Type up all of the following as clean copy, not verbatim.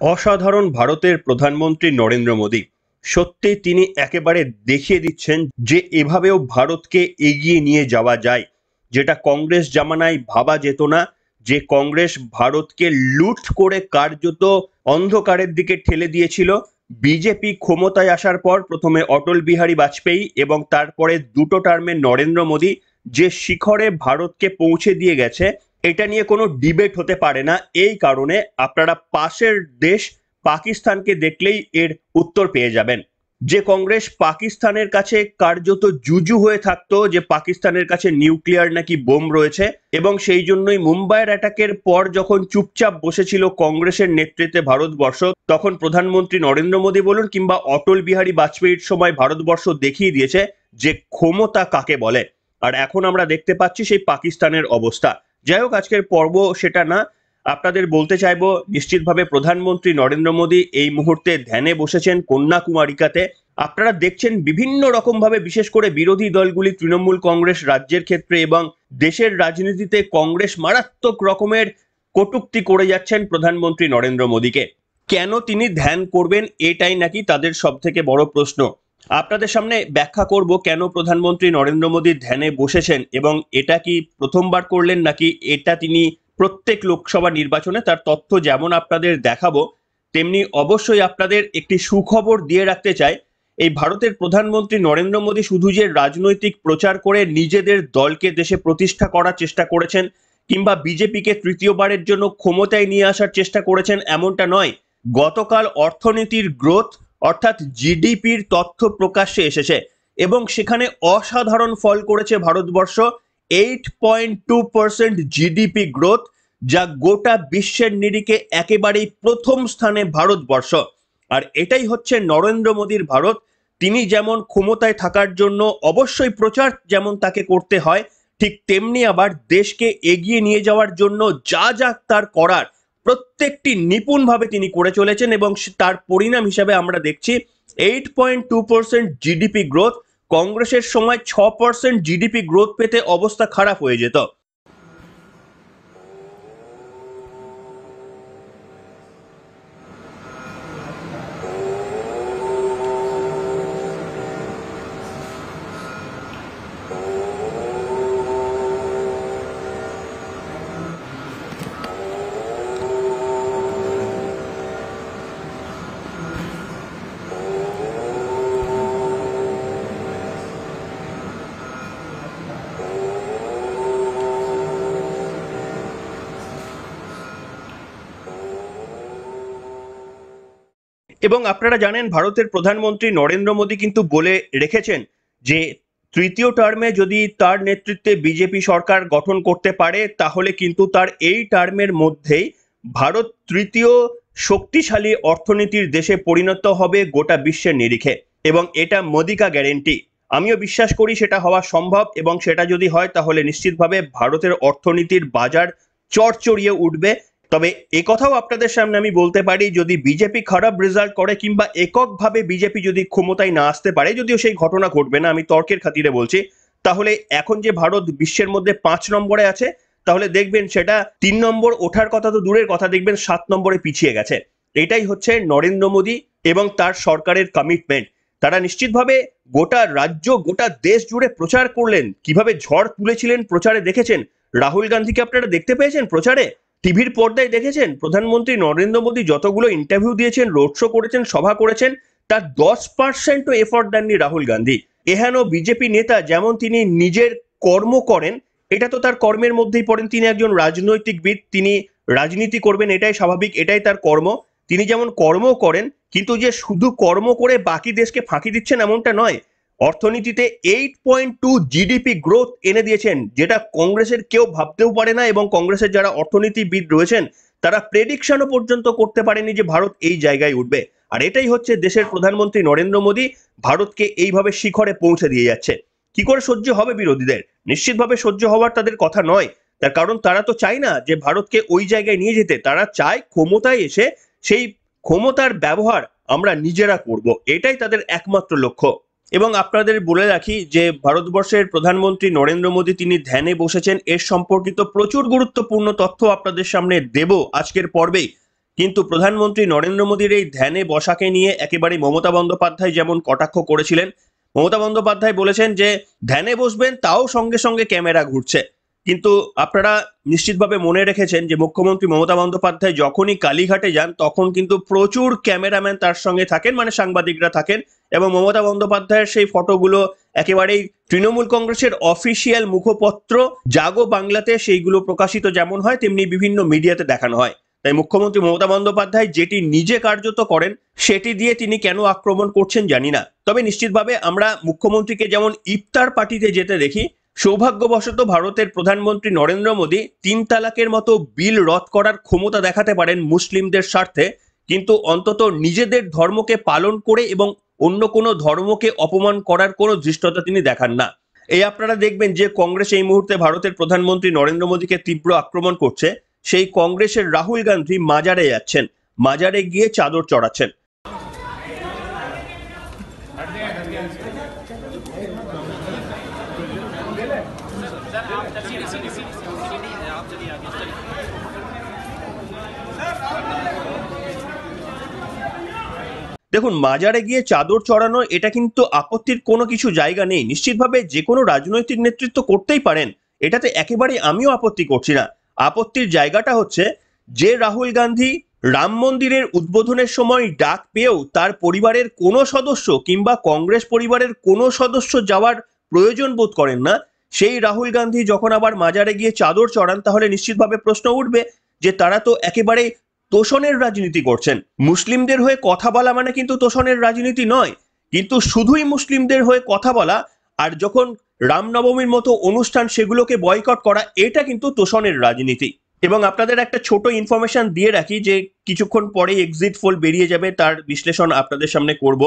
অসাধারণ ভারতের প্রধানমন্ত্রী নরেন্দ্র মোদী। সত্যি তিনি একেবারে দেখিয়ে দিচ্ছেন যে এভাবেও ভারতকে এগিয়ে নিয়ে যাওয়া যায়, যেটা কংগ্রেস জামানায় ভাবা যেত না। যে কংগ্রেস ভারতকে লুট করে কার্যত অন্ধকারের দিকে ঠেলে দিয়েছিল। বিজেপি ক্ষমতায় আসার পর প্রথমে অটল বিহারী বাজপেয়ী এবং তারপরে দুটো টার্মে নরেন্দ্র মোদী যে শিখরে ভারতকে পৌঁছে দিয়ে গেছে, এটা নিয়ে কোনো ডিবেট হতে পারে না। এই কারণে আপনারা পাশের দেশ পাকিস্তানকে দেখলেই এর উত্তর পেয়ে যাবেন। যে কংগ্রেস পাকিস্তানের কাছে কার্যত জুজু হয়ে থাকতো যে পাকিস্তানের কাছে নিউক্লিয়ার নাকি বোম রয়েছে, এবং সেই জন্যই মুম্বাইয়ের অ্যাটাকের পর যখন চুপচাপ বসেছিল কংগ্রেসের নেতৃত্বে ভারতবর্ষ, তখন প্রধানমন্ত্রী নরেন্দ্র মোদী বলুন কিংবা অটল বিহারী বাজপেয়ীর সময় ভারতবর্ষ দেখিয়ে দিয়েছে যে ক্ষমতা কাকে বলে। আর এখন আমরা দেখতে পাচ্ছি সেই পাকিস্তানের অবস্থা। যাই হোক, আজকের পর্ব সেটা না। আপনাদের বলতে চাইবো, নিশ্চিতভাবে প্রধানমন্ত্রী নরেন্দ্র মোদী এই মুহূর্তে ধ্যানে বসেছেন কন্যাকুমারিকাতে। আপনারা দেখছেন বিভিন্ন রকম ভাবে, বিশেষ করে বিরোধী দলগুলি, তৃণমূল কংগ্রেস রাজ্যের ক্ষেত্রে এবং দেশের রাজনীতিতে কংগ্রেস মারাত্মক রকমের কটূক্তি করে যাচ্ছেন প্রধানমন্ত্রী নরেন্দ্র মোদীকে। কেন তিনি ধ্যান করবেন, এটাই নাকি তাদের সব থেকে বড় প্রশ্ন। আপনাদের সামনে ব্যাখ্যা করব কেন প্রধানমন্ত্রী নরেন্দ্র মোদী ধ্যানে বসেছেন, এবং এটা কি প্রথমবার করলেন নাকি এটা তিনি প্রত্যেক লোকসভা নির্বাচনে, তার তথ্য যেমন আপনাদের দেখাবো, তেমনি অবশ্যই আপনাদের একটি সুখবর দিয়ে রাখতে চাই। এই ভারতের প্রধানমন্ত্রী নরেন্দ্র মোদী শুধু যে রাজনৈতিক প্রচার করে নিজেদের দলকে দেশে প্রতিষ্ঠা করার চেষ্টা করেছেন কিংবা বিজেপিকে তৃতীয়বারের জন্য ক্ষমতায় নিয়ে আসার চেষ্টা করেছেন এমনটা নয়। গতকাল অর্থনীতির গ্রোথ অর্থাৎ জিডিপির তথ্য প্রকাশ্যে এসেছে এবং সেখানে অসাধারণ ফল করেছে ভারতবর্ষ। 8.2% জিডিপি গ্রোথ, যা গোটা বিশ্বের নিরিখে একেবারেই প্রথম স্থানে ভারতবর্ষ। আর এটাই হচ্ছে নরেন্দ্র মোদীর ভারত। তিনি যেমন ক্ষমতায় থাকার জন্য অবশ্যই প্রচার যেমন তাকে করতে হয়, ঠিক তেমনি আবার দেশকে এগিয়ে নিয়ে যাওয়ার জন্য যা যা তার করার প্রত্যেকটি নিপুণভাবে তিনি করে চলেছেন, এবং তার পরিণাম হিসাবে আমরা দেখছি 8.2% জিডিপি গ্রোথ। কংগ্রেসের সময় 6% জিডিপি গ্রোথ পেতে অবস্থা খারাপ হয়ে যেত। এবং আপনারা জানেন, ভারতের প্রধানমন্ত্রী নরেন্দ্র মোদী কিন্তু বলে রেখেছেন যে তৃতীয় টার্মে যদি তার নেতৃত্বে বিজেপি সরকার গঠন করতে পারে, তাহলে কিন্তু তার এই টার্মের মধ্যেই ভারত তৃতীয় শক্তিশালী অর্থনীতির দেশে পরিণত হবে গোটা বিশ্বের নিরিখে, এবং এটা মোদি কা গ্যারেন্টি। আমিও বিশ্বাস করি সেটা হওয়া সম্ভব, এবং সেটা যদি হয় তাহলে নিশ্চিতভাবে ভারতের অর্থনীতির বাজার চড়চড়িয়ে উঠবে। তবে একথাও আপনাদের সামনে আমি বলতে পারি, যদি বিজেপি খারাপ রেজাল্ট করে কিংবা এককভাবে বিজেপি যদি ক্ষমতায় না আসতে পারে, যদিও সেই ঘটনা ঘটবে না, আমি তর্কের খাতিরে বলছি, তাহলে এখন যে ভারত বিশ্বের মধ্যে 5 নম্বরে আছে, তাহলে দেখবেন সেটা 3 নম্বর ওঠার কথা তো দূরের কথা, দেখবেন 7 নম্বরে পিছিয়ে গেছে। এটাই হচ্ছে নরেন্দ্র মোদী এবং তার সরকারের কমিটমেন্ট। তারা নিশ্চিতভাবে গোটা রাজ্য গোটা দেশ জুড়ে প্রচার করলেন, কিভাবে ঝড় তুলেছিলেন প্রচারে দেখেছেন। রাহুল গান্ধীকে আপনারা দেখতে পেয়েছেন প্রচারে, টিভির পর্দায় দেখেছেন। প্রধানমন্ত্রী নরেন্দ্র মোদী যতগুলো ইন্টারভিউ দিয়েছেন, রোড শো করেছেন, সভা করেছেন, তার 10%ও এফর্ট দেননি রাহুল গান্ধী। এহেন বিজেপি নেতা যেমন তিনি নিজের কর্ম করেন, এটা তো তার কর্মের মধ্যেই পড়েন। তিনি একজন রাজনৈতিকবিদ, তিনি রাজনীতি করবেন, এটাই স্বাভাবিক, এটাই তার কর্ম। তিনি যেমন কর্ম করেন, কিন্তু যে শুধু কর্ম করে বাকি দেশকে ফাঁকি দিচ্ছেন এমনটা নয়। অর্থনীতিতে 8.2 জিডিপি গ্রোথ এনে দিয়েছেন, যেটা কংগ্রেসের কেউ ভাবতেও পারে না, এবং কংগ্রেসের যারা অর্থনীতিবিদ রয়েছেন তারা প্রেডিকশনও পর্যন্ত করতে পারেনি যে ভারত এই জায়গায় উঠবে। আর এটাই হচ্ছে দেশের প্রধানমন্ত্রী নরেন্দ্র মোদী ভারতকে এইভাবে শিখরে পৌঁছে দিয়ে যাচ্ছে। কি করে সহ্য হবে বিরোধীদের? নিশ্চিতভাবে সহ্য হওয়ার তাদের কথা নয়। তার কারণ তারা তো চায় না যে ভারতকে ওই জায়গায় নিয়ে যেতে। তারা চায় ক্ষমতায় এসে সেই ক্ষমতার ব্যবহার আমরা নিজেরা করব, এটাই তাদের একমাত্র লক্ষ্য। এবং আপনাদের বলে রাখি যে ভারতবর্ষের প্রধানমন্ত্রী নরেন্দ্র মোদী তিনি ধ্যানে বসেছেন, এর সম্পর্কিত প্রচুর গুরুত্বপূর্ণ তথ্য আপনাদের সামনে দেব আজকের পর্বেই। কিন্তু প্রধানমন্ত্রী নরেন্দ্র মোদীর এই ধ্যানে বসাকে নিয়ে একেবারে মমতা বন্দ্যোপাধ্যায় যেমন কটাক্ষ করেছিলেন, মমতা বন্দ্যোপাধ্যায় বলেছেন যে ধ্যানে বসবেন তাও সঙ্গে সঙ্গে ক্যামেরা ঘুরছে। কিন্তু আপনারা নিশ্চিতভাবে মনে রেখেছেন যে মুখ্যমন্ত্রী মমতা বন্দ্যোপাধ্যায় যখনই কালীঘাটে যান তখন কিন্তু প্রচুর ক্যামেরাম্যান তার সঙ্গে থাকেন, মানে সাংবাদিকরা থাকেন, এবং মমতা বন্দ্যোপাধ্যায়ের সেই ফটোগুলো একেবারেই তৃণমূল কংগ্রেসের অফিসিয়াল মুখপত্র জাগো বাংলাতে সেইগুলো প্রকাশিত যেমন হয় তেমনি বিভিন্ন মিডিয়াতে দেখানো হয়। তাই মুখ্যমন্ত্রী মমতা বন্দ্যোপাধ্যায় যেটি নিজে কার্যত করেন সেটি দিয়ে তিনি কেন আক্রমণ করছেন জানি না। তবে নিশ্চিতভাবে আমরা মুখ্যমন্ত্রীকে যেমন ইফতার পার্টিতে যেতে দেখি, সৌভাগ্যবশত ভারতের প্রধানমন্ত্রী নরেন্দ্র মোদী ৩ তালাকের মতো বিল রদ করার ক্ষমতা দেখাতে পারেন মুসলিমদের স্বার্থে, কিন্তু অন্তত নিজেদের ধর্মকে পালন করে এবং অন্য কোনো ধর্মকে অপমান করার কোনো ধৃষ্টতা তিনি দেখান না। এই আপনারা দেখবেন যে কংগ্রেস এই মুহূর্তে ভারতের প্রধানমন্ত্রী নরেন্দ্র মোদীকে তীব্র আক্রমণ করছে, সেই কংগ্রেসের রাহুল গান্ধী মাজারে যাচ্ছেন, মাজারে গিয়ে চাদর চড়াচ্ছেন। দেখুন, মাজারে গিয়ে চাদর চড়ানো এটা কিন্তু আপত্তির কোনো কিছু জায়গা নেই, নিশ্চিতভাবে যে কোনো রাজনৈতিক নেতৃত্ব করতেই পারেন, এটাতে একেবারেই আমিও আপত্তি করছি না। আপত্তির জায়গাটা হচ্ছে যে রাহুল গান্ধী রাম মন্দিরের উদ্বোধনের সময় ডাক পেয়েও তার পরিবারের কোনো সদস্য কিংবা কংগ্রেস পরিবারের কোনো সদস্য যাওয়ার প্রয়োজন বোধ করেন না, সেই রাহুল গান্ধী যখন আবার মাজারে গিয়ে চাদর চড়ান তাহলে নিশ্চিতভাবে প্রশ্ন উঠবে যে তারা তো একেবারে তোষণের রাজনীতি করছেন। মুসলিমদের হয়ে কথা বলা মানে কিন্তু তোষণের রাজনীতি নয়, কিন্তু শুধুই মুসলিমদের হয়ে কথা বলা আর যখন রামনবমীর মতো অনুষ্ঠান সেগুলোকে বয়কট করা, এটা কিন্তু তোষণের রাজনীতি। এবং আপনাদের একটা ছোট ইনফরমেশন দিয়ে রাখি যে কিছুক্ষণ পরেই এক্সিট পোল বেরিয়ে যাবে, তার বিশ্লেষণ আপনাদের সামনে করব।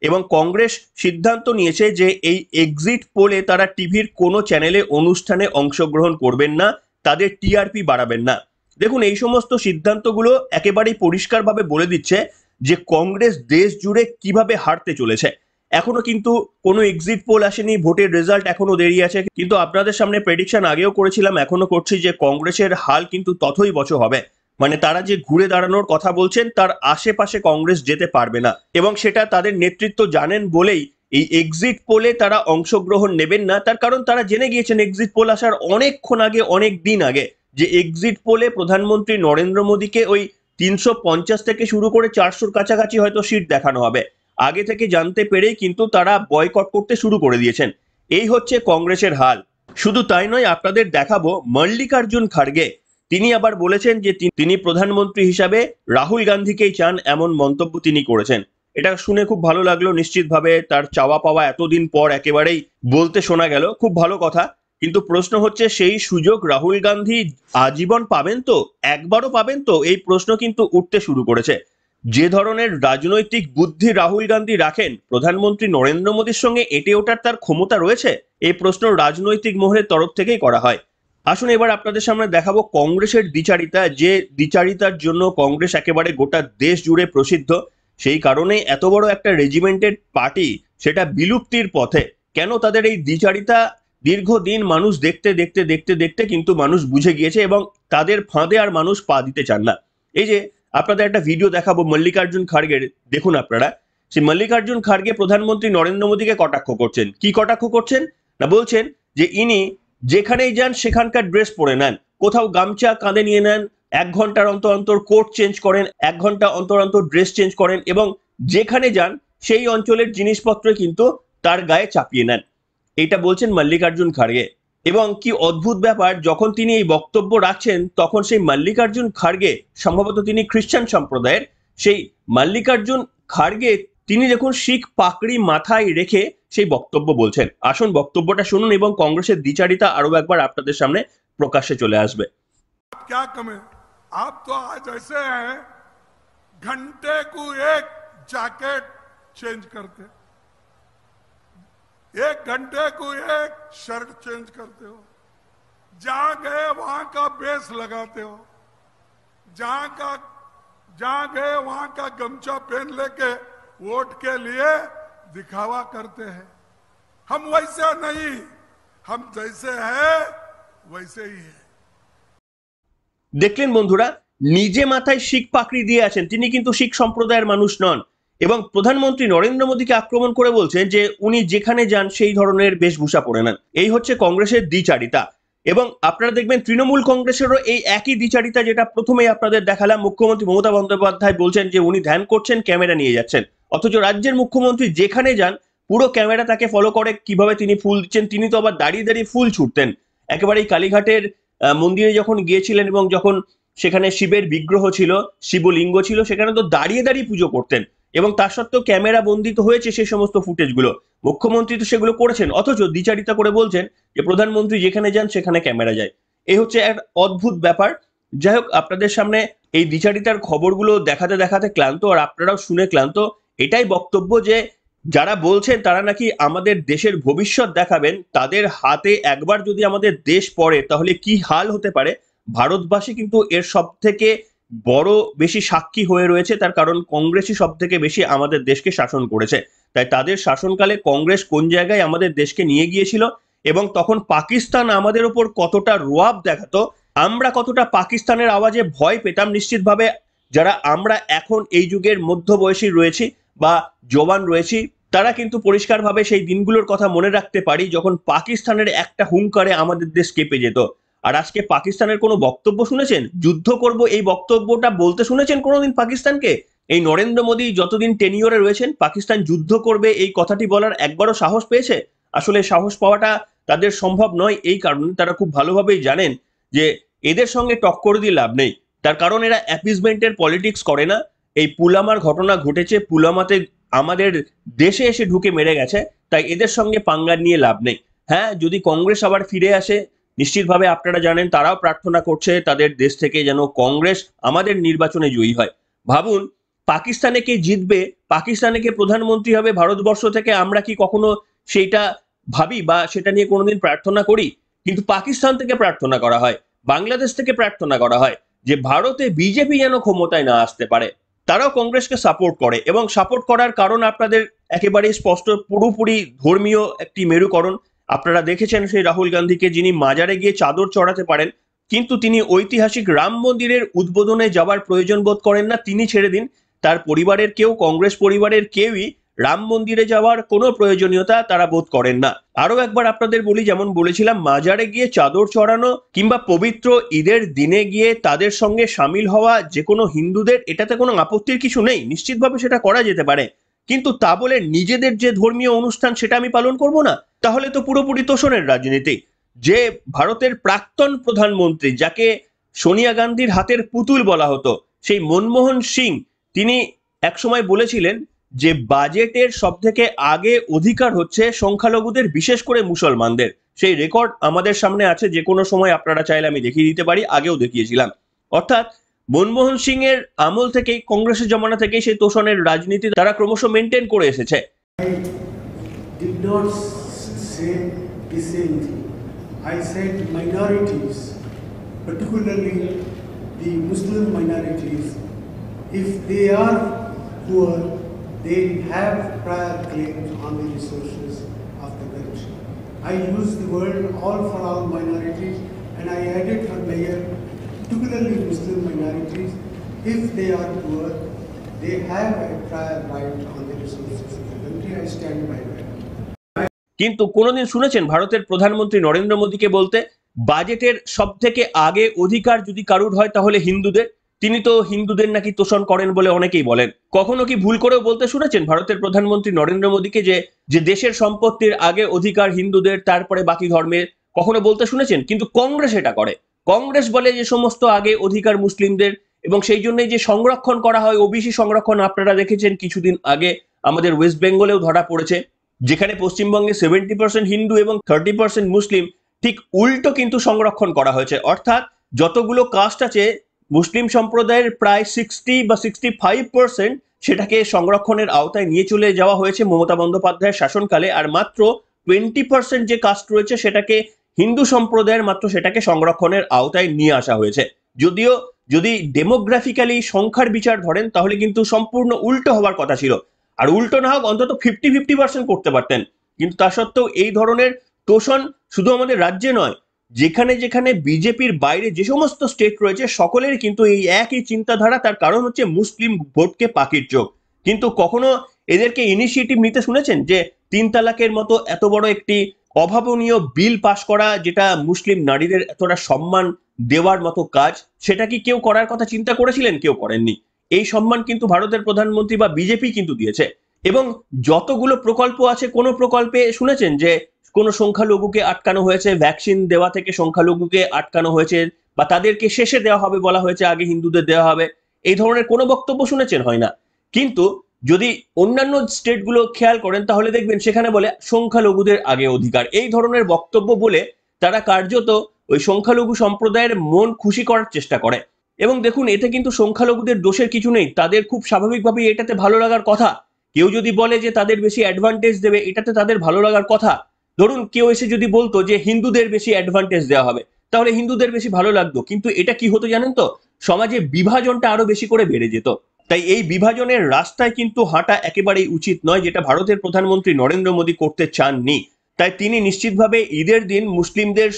এবং কংগ্রেস সিদ্ধান্ত নিয়েছে যে এই এক্সিট পোলে তারা টিভির কোনো চ্যানেলে অনুষ্ঠানে অংশগ্রহণ করবেন না, তাদের টিআরপি বাড়াবেন না। দেখুন, এই সমস্ত সিদ্ধান্তগুলো একেবারেই পরিষ্কারভাবে বলে দিচ্ছে যে কংগ্রেস দেশ জুড়ে কিভাবে হারতে চলেছে। এখনো কিন্তু কোনো এক্সিট পোল আসেনি, ভোটের রেজাল্ট এখনো দেরি আছে, কিন্তু আপনাদের সামনে প্রেডিকশন আগেও করেছিলাম, এখনো করছি যে কংগ্রেসের হাল কিন্তু ততই বছর হবে। মানে তারা যে ঘুরে দাঁড়ানোর কথা বলছেন তার আশেপাশে কংগ্রেস যেতে পারবে না, এবং সেটা তাদের নেতৃত্ব জানেন বলেই এই এক্সিট পোলে তারা অংশগ্রহণ নেবেন না। তার কারণ তারা জেনে গিয়েছেন এক্সিট পোল আসার অনেকক্ষণ আগে, অনেক দিন আগে, যে এক্সিট পোলে প্রধানমন্ত্রী নরেন্দ্র মোদীকে ওই ৩৫০ থেকে শুরু করে ৪০০-র কাছাকাছি হয়তো সিট দেখানো হবে। আগে থেকে জানতে পেরেই কিন্তু তারা বয়কট করতে শুরু করে দিয়েছেন। এই হচ্ছে কংগ্রেসের হাল। শুধু তাই নয়, আপনাদের দেখাবো মল্লিকার্জুন খাড়গে, তিনি আবার বলেছেন যে তিনি প্রধানমন্ত্রী হিসাবে রাহুল গান্ধীকেই চান, এমন মন্তব্য তিনি করেছেন। এটা শুনে খুব ভালো লাগলো, নিশ্চিতভাবে তার চাওয়া পাওয়া এতদিন পর একেবারেই বলতে শোনা গেল, খুব ভালো কথা। কিন্তু প্রশ্ন হচ্ছে সেই সুযোগ রাহুল গান্ধী আজীবন পাবেন তো, একবারও পাবেন তো, এই প্রশ্ন কিন্তু উঠতে শুরু করেছে। যে ধরনের রাজনৈতিক বুদ্ধি রাহুল গান্ধী রাখেন, প্রধানমন্ত্রী নরেন্দ্র মোদীর সঙ্গে এঁটে ওঠার তার ক্ষমতা রয়েছে, এই প্রশ্ন রাজনৈতিক মহলের তরফ থেকেই করা হয়। আসুন এবার আপনাদের সামনে দেখাবো কংগ্রেসের দ্বিচারিতা, যে দ্বিচারিতার জন্য কংগ্রেস একেবারে গোটা দেশ জুড়ে প্রসিদ্ধ। সেই কারণে এত বড় একটা রেজিমেন্টেড পার্টি সেটা বিলুপ্তির পথে। কেন তাদের এই দ্বিচারিতা দীর্ঘদিন মানুষ দেখতে দেখতে দেখতে দেখতে কিন্তু মানুষ বুঝে গিয়েছে, এবং তাদের ফাঁদে আর মানুষ পা দিতে চান না। এই যে আপনাদের একটা ভিডিও দেখাবো মল্লিকার্জুন খাড়গের, দেখুন আপনারা। সেই মল্লিকার্জুন খাড়গে প্রধানমন্ত্রী নরেন্দ্র মোদীকে কটাক্ষ করছেন। কি কটাক্ষ করছেন না, বলছেন যে ইনি যেখানেই যান সেখানকার ড্রেস পরে নেন, কোথাও গামছা কাঁধে নিয়ে নেন, ১ ঘন্টার অন্তর অন্তর কোট চেঞ্জ করেন, ১ ঘন্টা অন্তর অন্তর ড্রেস চেঞ্জ করেন, এবং যেখানে যান সেই অঞ্চলের জিনিসপত্র কিন্তু তার গায়ে চাপিয়ে নেন। এটা বলছেন মল্লিকার্জুন খাড়গে। এবং কি অদ্ভুত ব্যাপার, যখন তিনি এই বক্তব্য রাখছেন তখন সেই মল্লিকার্জুন খাড়গে, সম্ভবত তিনি খ্রিস্টান সম্প্রদায়ের, সেই মল্লিকার্জুন খাড়গে তিনি দেখুন শিখ পাকড়ি মাথায় রেখে সেই বক্তব্য বলছেন। আসুন বক্তব্যটা শুনুন এবং কংগ্রেসের দ্বিচারিতা আরো একবার আপনাদের সামনে প্রকাশ্যে চলে আসবে। क्या कमें, आप तो आज ऐसे हैं, घंटे को एक जैकेट चेंज करते, 1 घंटे को एक शर्ट चेंज करते हो, जहां गए वहां का बेस लगाते हो, जहां गए वहां का गमछा पहन लेके वोट के लिए दिखावा करते हैं। हम वैसे नहीं, हम जैसे हैं वैसे ही है। দেখলেন বন্ধুরা, নিজে মাথায় শিখ পাকড়ি দিয়ে আছেন, তিনি কিন্তু শিখ সম্প্রদায়ের মানুষ নন। এবং প্রধানমন্ত্রী নরেন্দ্র মোদীকে আক্রমণ করে বলছেন যে উনি যেখানে যান সেই ধরনের বেশভূষা পরে নেন। এই হচ্ছে কংগ্রেসের দ্বিচারিতা। এবং আপনারা দেখবেন তৃণমূল কংগ্রেসেরও এই একই দ্বিচারিতা, যেটা প্রথমেই আপনাদের দেখালাম। মুখ্যমন্ত্রী মমতা বন্দ্যোপাধ্যায় বলছেন যে উনি ধ্যান করছেন, ক্যামেরা নিয়ে যাচ্ছেন, অথচ রাজ্যের মুখ্যমন্ত্রী যেখানে যান পুরো ক্যামেরা তাকে ফলো করে কিভাবে তিনি ফুল দিচ্ছেন। তিনি তো আবার দাঁড়িয়ে দাঁড়িয়ে ফুল ছুটতেন। একেবারেই কালীঘাটের মন্দিরে যখন গিয়েছিলেন এবং যখন সেখানে শিবের বিগ্রহ ছিল, শিবলিঙ্গ ছিল, সেখানে তো দাঁড়িয়ে দাঁড়িয়ে পুজো করতেন। এবং তার সত্ত্বেও ক্যামেরা বন্দিত হয়েছে সেই সমস্ত ফুটেজগুলো। মুখ্যমন্ত্রী তো সেগুলো করেছেন, অথচ দ্বিচারিতা করে বলছেন যে প্রধানমন্ত্রী যেখানে যান সেখানে ক্যামেরা যায়। এই হচ্ছে এক অদ্ভুত ব্যাপার। যাই হোক, আপনাদের সামনে এই দ্বিচারিতার খবরগুলো দেখাতে দেখাতে ক্লান্ত, আর আপনারাও শুনে ক্লান্ত। এটাই বক্তব্য যে যারা বলছেন তারা নাকি আমাদের দেশের ভবিষ্যৎ দেখাবেন, তাদের হাতে একবার যদি আমাদের দেশ পড়ে তাহলে কি হাল হতে পারে। ভারতবাসী কিন্তু এর সব থেকে বড় বেশি সাক্ষী হয়ে রয়েছে। তার কারণ কংগ্রেসই সব থেকে বেশি আমাদের দেশকে শাসন করেছে। তাই তাদের শাসনকালে কংগ্রেস কোন জায়গায় আমাদের দেশকে নিয়ে গিয়েছিল এবং তখন পাকিস্তান আমাদের ওপর কতটা রোয়াব দেখাতো, আমরা কতটা পাকিস্তানের আওয়াজে ভয় পেতাম, নিশ্চিতভাবে যারা আমরা এখন এই যুগের মধ্যবয়সী রয়েছি বা জওয়ান রয়েছি তারা কিন্তু পরিষ্কারভাবে সেই দিনগুলোর কথা মনে রাখতে পারি, যখন পাকিস্তানের একটা হুঙ্কারে আমাদের দেশ কেঁপে যেত। আর আজকে পাকিস্তানের কোনো বক্তব্য শুনেছেন? যুদ্ধ করব এই বক্তব্যটা বলতে শুনেছেন কোনোদিন পাকিস্তানকে? এই নরেন্দ্র মোদী যতদিন টেনিওরে রয়েছেন, পাকিস্তান যুদ্ধ করবে এই কথাটি বলার একবারও সাহস পেয়েছে? আসলে সাহস পাওয়াটা তাদের সম্ভব নয়। এই কারণে তারা খুব ভালোভাবেই জানেন যে এদের সঙ্গে টক্কর দিয়ে লাভ নেই। তার কারণ এরা অ্যাপিসমেন্টের পলিটিক্স করে না। এই পুলওয়ামার ঘটনা ঘটেছে, পুলওয়ামাতে আমাদের দেশে এসে ঢুকে মেরে গেছে, তাই এদের সঙ্গে পাঙ্গা নিয়ে লাভ নেই। হ্যাঁ, যদি কংগ্রেস আবার ফিরে আসে, নিশ্চিতভাবে আপনারা জানেন তারাও প্রার্থনা করছে তাদের দেশ থেকে যেন কংগ্রেস আমাদের নির্বাচনে জয়ী হয়। ভাবুন, পাকিস্তানে কে জিতবে, পাকিস্তানে কে প্রধানমন্ত্রী হবে, ভারতবর্ষ থেকে আমরা কি কখনো সেইটা ভাবি বা সেটা নিয়ে কোনোদিন প্রার্থনা করি? কিন্তু পাকিস্তান থেকে প্রার্থনা করা হয়, বাংলাদেশ থেকে প্রার্থনা করা হয় যে ভারতে বিজেপি যেন ক্ষমতায় না আসতে পারে। তারাও কংগ্রেসকে সাপোর্ট করে এবং সাপোর্ট করার কারণ আপনাদের একেবারেই স্পষ্ট, পুরোপুরি ধর্মীয় একটি মেরুকরণ। আপনারা দেখেছেন সেই রাহুল গান্ধীকে, যিনি মাজারে গিয়ে চাদর চড়াতে পারেন, কিন্তু তিনি ঐতিহাসিক রাম মন্দিরের উদ্বোধনে যাওয়ার প্রয়োজন বোধ করেন না। তিনি ছেড়ে দিন, তার পরিবারের কেউ, কংগ্রেস পরিবারের কেউই রাম মন্দিরে যাওয়ার কোনো প্রয়োজনীয়তা তারা বোধ করেন না। আরো একবার আপনাদের বলি, যেমন বলেছিলাম, মাজারে গিয়ে চাদর চড়ানো কিংবা পবিত্র ঈদের দিনে গিয়ে তাদের সঙ্গে সামিল হওয়া যে কোনো হিন্দুদের, এটাতে কোনো আপত্তির কিছু নেই, নিশ্চিতভাবে সেটা করা যেতে পারে। কিন্তু তা বলে নিজেদের যে ধর্মীয় অনুষ্ঠান সেটা আমি পালন করব না, তাহলে তো পুরোপুরি তোষণের রাজনীতি। যে ভারতের প্রাক্তন প্রধানমন্ত্রী, যাকে সোনিয়া গান্ধীর হাতের পুতুল বলা হতো, সেই মনমোহন সিং, তিনি একসময় বলেছিলেন যে বাজেটের সব থেকে আগে অধিকার হচ্ছে সংখ্যালঘুদের, বিশেষ করে মুসলমানদের। সেই রেকর্ড আমাদের সামনে আছে, যে কোনো সময় আপনারা চাইলে আমি দেখিয়ে দিতে পারি, আগেও দেখিয়েছিলাম। অর্থাৎ মনমোহন সিং এর আমল থেকেই, কংগ্রেসের জমানা থেকেই সেই তোষণের রাজনীতি তারা ক্রমশ মেনটেন করে এসেছে। Did not say the same thing. I said minorities, particularly the Muslim minorities, if they are poor, they have prior claims on the resources of the country. I use the word all for all minorities, and I added for mayor, particularly Muslim minorities, if they are poor, they have a prior right on the resources of the country. I stand by that. কিন্তু কোনোদিন শুনেছেন ভারতের প্রধানমন্ত্রী নরেন্দ্র মোদীকে বলতে বাজেটের সব থেকে আগে অধিকার যদি কারুর হয় তাহলে হিন্দুদের? তিনি তো হিন্দুদের নাকি তোষণ করেন বলে অনেকেই বলেন। কখনো কি ভুল করেও বলতে শুনেছেন ভারতের প্রধানমন্ত্রী নরেন্দ্র মোদীকে যে দেশের সম্পত্তির আগে অধিকার হিন্দুদের, তারপরে বাকি ধর্মের? কখনো বলতে শুনেছেন? কিন্তু কংগ্রেস এটা করে। কংগ্রেস বলে যে সমস্ত আগে অধিকার মুসলিমদের, এবং সেই জন্যই যে সংরক্ষণ করা হয়, ওবিসি সংরক্ষণ, আপনারা দেখেছেন কিছুদিন আগে আমাদের ওয়েস্ট বেঙ্গলেও ধরা পড়েছে, যেখানে পশ্চিমবঙ্গে 70% হিন্দু এবং 30% মুসলিম, ঠিক উল্টো কিন্তু সংরক্ষণ করা হয়েছে। অর্থাৎ যতগুলো কাস্ট আছে, মুসলিম সম্প্রদায়ের প্রায় 60 বা 65% সেটাকে সংরক্ষণের আওতায় নিয়ে চলে যাওয়া হয়েছে মমতা বন্দ্যোপাধ্যায়ের শাসনকালে। আর মাত্র 20% যে কাস্ট রয়েছে সেটাকে, হিন্দু সম্প্রদায়ের, মাত্র সেটাকে সংরক্ষণের আওতায় নিয়ে আসা হয়েছে। যদিও যদি ডেমোগ্রাফিক্যালি সংখ্যার বিচার ধরেন তাহলে কিন্তু সম্পূর্ণ উল্টো হওয়ার কথা ছিল। আর উল্টো না হোক, অন্তত 50-50% করতে পারতেন। কিন্তু তা সত্ত্বেও এই ধরনের তোষণ শুধু আমাদের রাজ্যে নয়, যেখানে যেখানে বিজেপির বাইরে যে সমস্ত স্টেট রয়েছে সকলের কিন্তু এই একই চিন্তাধারা, তার কারণ হচ্ছে মুসলিম ভোটকে পাখির চোখ। কিন্তু কখনো এদেরকে ইনিশিয়েটিভ নিতে শুনেছেন যে 3 তালাকের মতো এত বড় একটি অভাবনীয় বিল পাশ করা, যেটা মুসলিম নারীদের এতটা সম্মান দেওয়ার মতো কাজ, সেটা কি কেউ করার কথা চিন্তা করেছিলেন? কেউ করেননি। এই সম্মান কিন্তু ভারতের প্রধানমন্ত্রী বা বিজেপি কিন্তু দিয়েছে। এবং যতগুলো প্রকল্প আছে, কোনো প্রকল্পে শুনেছেন যে কোনো সংখ্যালঘুকে আটকানো হয়েছে, ভ্যাকসিন দেওয়া থেকে সংখ্যালঘুকে আটকানো হয়েছে, বা তাদেরকে শেষে দেওয়া হবে বলা হয়েছে, আগে হিন্দুদের দেওয়া হবে, এই ধরনের কোনো বক্তব্য শুনেছেন? হয় না। কিন্তু যদি অন্যান্য স্টেটগুলো খেয়াল করেন তাহলে দেখবেন সেখানে বলে সংখ্যালঘুদের আগে অধিকার, এই ধরনের বক্তব্য বলে তারা কার্যত ওই সংখ্যালঘু সম্প্রদায়ের মন খুশি করার চেষ্টা করে। এবং দেখুন, এতে কিন্তু সংখ্যালঘুদের দোষের কিছু নেই, তাদের খুব স্বাভাবিকভাবেই এটাতে ভালো লাগার কথা। কেউ যদি বলে যে তাদের বেশি অ্যাডভান্টেজ দেবে, এটাতে তাদের ভালো লাগার কথা। ধরুন কেউ এসে যদি বলতো যে হিন্দুদের বেশি অ্যাডভান্টেজ দেওয়া হবে, তাহলে হিন্দুদের বেশি ভালো লাগতো। কিন্তু এটা কি হতো জানেন তো? সমাজে বিভাজনটা আরো বেশি করে বেড়ে যেত। তাই এই বিভাজনের রাস্তায় কিন্তু হাঁটা একেবারেই উচিত নয়, যেটা ভারতের প্রধানমন্ত্রী নরেন্দ্র মোদী করতে চাননি। তাই তিনি নিশ্চিতভাবে ঈদের দিন মুসলিমদের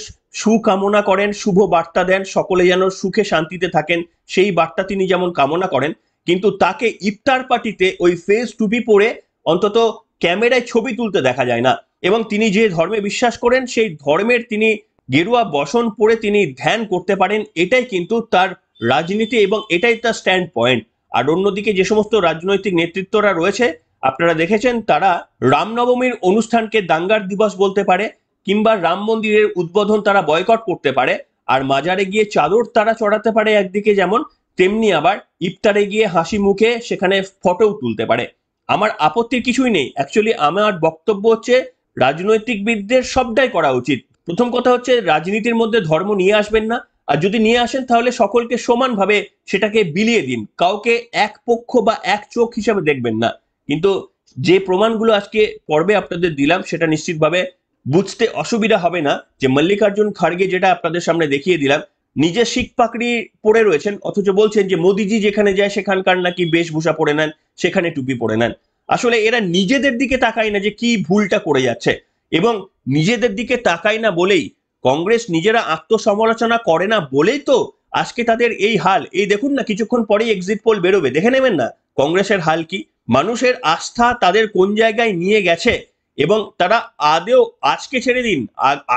সুকামনা করেন, শুভ বার্তা দেন, সকলে যেন সুখে শান্তিতে থাকেন, সেই বার্তা তিনি যেমন কামনা করেন। কিন্তু তাকে ইফতার পার্টিতে ওই ফেস টুপি পরে অন্তত ক্যামেরায় ছবি তুলতে দেখা যায় না। এবং তিনি যে ধর্মে বিশ্বাস করেন সেই ধর্মের তিনি গেরুয়া বসন পরে তিনি ধ্যান করতে পারেন, এটাই কিন্তু তার রাজনীতি এবং এটাই তার স্ট্যান্ড পয়েন্ট। আর অন্যদিকে যে সমস্ত রাজনৈতিক নেতৃত্বরা রয়েছে আপনারা দেখেছেন, তারা রামনবমীর অনুষ্ঠানকে দাঙ্গার দিবস বলতে পারে, কিংবা রাম মন্দিরের উদ্বোধন তারা বয়কট করতে পারে, আর মাজারে গিয়ে চাদর তারা চড়াতে পারে একদিকে যেমন, তেমনি আবার ইফতারে গিয়ে হাসি মুখে সেখানে ফটোও তুলতে পারে। আমার আপত্তির কিছুই নেই। অ্যাকচুয়ালি আমার বক্তব্য হচ্ছে রাজনৈতিকবিদদের সবটাই করা উচিত। প্রথম কথা হচ্ছে রাজনীতির মধ্যে ধর্ম নিয়ে আসবেন না, আর যদি নিয়ে আসেন তাহলে সকলকে সমানভাবে সেটাকে বিলিয়ে দিন, কাউকে এক পক্ষ বা এক চোখ হিসাবে দেখবেন না। কিন্তু যে প্রমাণগুলো আজকে পর্বে আপনাদের দিলাম সেটা নিশ্চিতভাবে বুঝতে অসুবিধা হবে না যে মল্লিকার্জুন খাড়গে, যেটা আপনাদের সামনে দেখিয়ে দিলাম, নিজে শিখ পাকড়ি পরে রয়েছেন, অথচ বলছেন যে মোদিজি যেখানে যায় সেখানকার নাকি বেশভূষা পরে নেন, সেখানে টুপি পরে নেন। আসলে এরা নিজেদের দিকে তাকায় না যে কি ভুলটা করে যাচ্ছে, এবং নিজেদের দিকে তাকায় না বলেই, কংগ্রেস নিজেরা আত্মসমালোচনা করে না বলেই তো আজকে তাদের এই হাল। এই দেখুন না, কিছুক্ষণ পরেই এক্সিট পোল বেরোবে, দেখে নেবেন না কংগ্রেসের হাল কি। মানুষের আস্থা তাদের কোন জায়গায় নিয়ে গেছে, এবং তারা আদেও আজকে ছেড়ে দিন,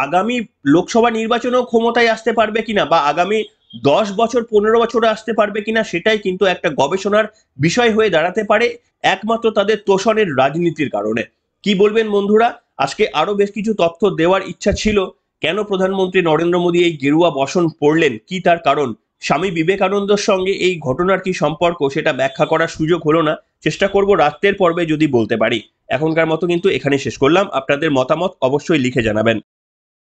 আগামী লোকসভা নির্বাচনেও ক্ষমতায় আসতে পারবে কিনা, বা আগামী 10 বছর 15 বছরে আসতে পারবে কিনা, সেটাই কিন্তু একটা গবেষণার বিষয় হয়ে দাঁড়াতে পারে, একমাত্র তাদের তোষণের রাজনীতির কারণে। কি বলবেন বন্ধুরা? আজকে আরো বেশ কিছু তথ্য দেওয়ার ইচ্ছা ছিল। কেন প্রধানমন্ত্রী নরেন্দ্র মোদী এই গেরুয়া বসন পড়লেন, কি তার কারণ, স্বামী বিবেকানন্দের সঙ্গে এই ঘটনার কি সম্পর্ক, সেটা ব্যাখ্যা করার সুযোগ হলো না। চেষ্টা করব রাত্রের পর্বে যদি বলতে পারি। এখনকার মতো কিন্তু এখানেই শেষ করলাম। আপনাদের মতামত অবশ্যই লিখে জানাবেন।